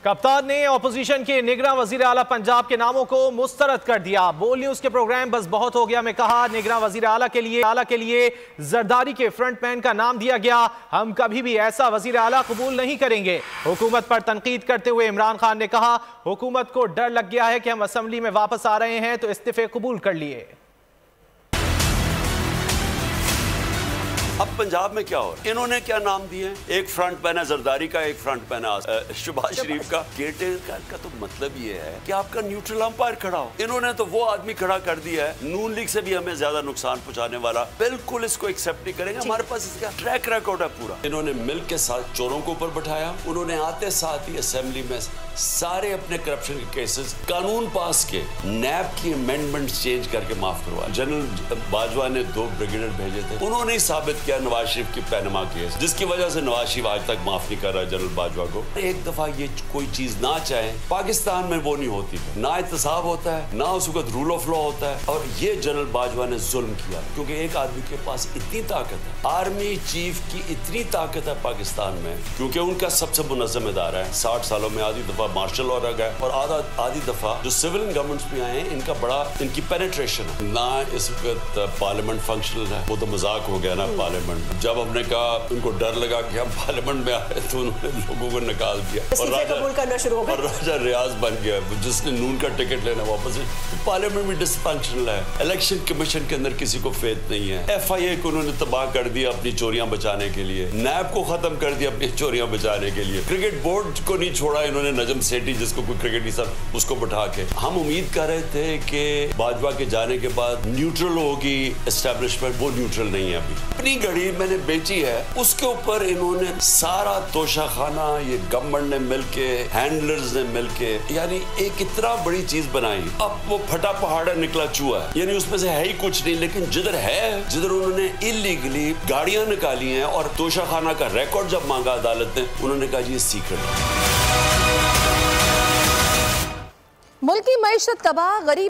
कप्तान ने ऑपोजिशन के निगरां वजीर आला पंजाब के नामों को मुस्तरद कर दिया। बोल न्यूज के प्रोग्राम बस बहुत हो गया में कहा, निगरां वजीर आला के लिए जरदारी के फ्रंटमैन का नाम दिया गया। हम कभी भी ऐसा वजीर आला कबूल नहीं करेंगे। हुकूमत पर तनकीद करते हुए इमरान खान ने कहा, हुकूमत को डर लग गया है कि हम असेंबली में वापस आ रहे हैं तो इस्तीफे कबूल कर लिए। अब पंजाब में क्या हो रहा है? इन्होंने क्या नाम दिए? एक फ्रंट मैन है जरदारी का, एक फ्रंट मैन है शहबाज शरीफ का। केयरटेकर का तो मतलब ये है कि आपका न्यूट्रल अंपायर खड़ा हो। इन्होंने तो वो आदमी खड़ा कर दिया है नून लीग से भी हमें ज्यादा नुकसान पहुंचाने वाला। बिल्कुल इसको एक्सेप्ट नहीं करेंगे। हमारे पास इसका ट्रैक रिकॉर्ड है पूरा। इन्होंने मिल के साथ चोरों को ऊपर बैठाया। उन्होंने आते साथ ही असेंबली में सारे अपने करप्शन के केसेस कानून पास के नैब की अमेंडमेंट चेंज करके माफ करवाया। जनरल बाजवा ने 2 ब्रिगेडियर भेजे थे। उन्होंने साबित किया नवाज शरीफ की पैनमा केस, जिसकी वजह से नवाज शरीफ आज तक माफ नहीं कर रहा जनरल बाजवा को। एक दफा ये कोई चीज ना चाहे, पाकिस्तान में वो नहीं होती, ना एहतसाब होता है, ना उस वक्त रूल ऑफ लॉ होता है। और ये जनरल बाजवा ने जुल्म किया, क्योंकि एक आदमी के पास इतनी ताकत है, आर्मी चीफ की इतनी ताकत है पाकिस्तान में, क्योंकि उनका सबसे मुनज़्ज़म इदारा है। 60 सालों में आधी दफा मार्शल लॉ आ गया और आधी दफा जो सिविलियन गवर्नमेंट्स में आए हैं, इनका बड़ा इनकी पेनिट्रेशन है ना। इस वक्त पार्लियामेंट फंक्शनल है, वो तो मजाक हो गया ना पार्लियामेंट। जब हमने कहा उनको डर लगा कि हम पार्लियामेंट में आ रहे तो उन्होंने लोगों को निकाल दिया और राजा रियाज बन गया, जिसने नून का टिकट लेना वापस। पार्लियामेंट में डिसफंक्शनल है। इलेक्शन कमीशन के अंदर किसी को फेथ नहीं है। FIA को उन्होंने तबाह कर दिया अपनी चोरियां बचाने के लिए। नैब को खत्म कर दिया अपनी चोरियां बचाने के लिए। क्रिकेट बोर्ड को नहीं छोड़ा इन्होंने, नजम सेठी जिसको कोई क्रिकेट नहीं सर उसको बैठा के। हम उम्मीद कर रहे थे कि बाजवा के जाने के बाद न्यूट्रल होगी एस्टेब्लिशमेंट, वो न्यूट्रल नहीं है। अभी अपनी घड़ी मैंने बेची है, उसके ऊपर इन्होंने सारा तोशाखाना ये गवर्नमेंट ने मिलके, हैंडलर्स ने मिलके, यानी एक इतना बड़ी चीज बनाई। अब वो फटा पहाड़ निकला चूहा है, यानी उसमें से है ही कुछ नहीं। लेकिन जिधर है, जिधर उन्होंने इलीगली गाड़ियां निकाली हैं और तोशाखाना का रिकॉर्ड जब मांगा अदालत ने, उन्होंने कहा ये सीक्रेट है। मुल्क की मईशत तबाह, गरीब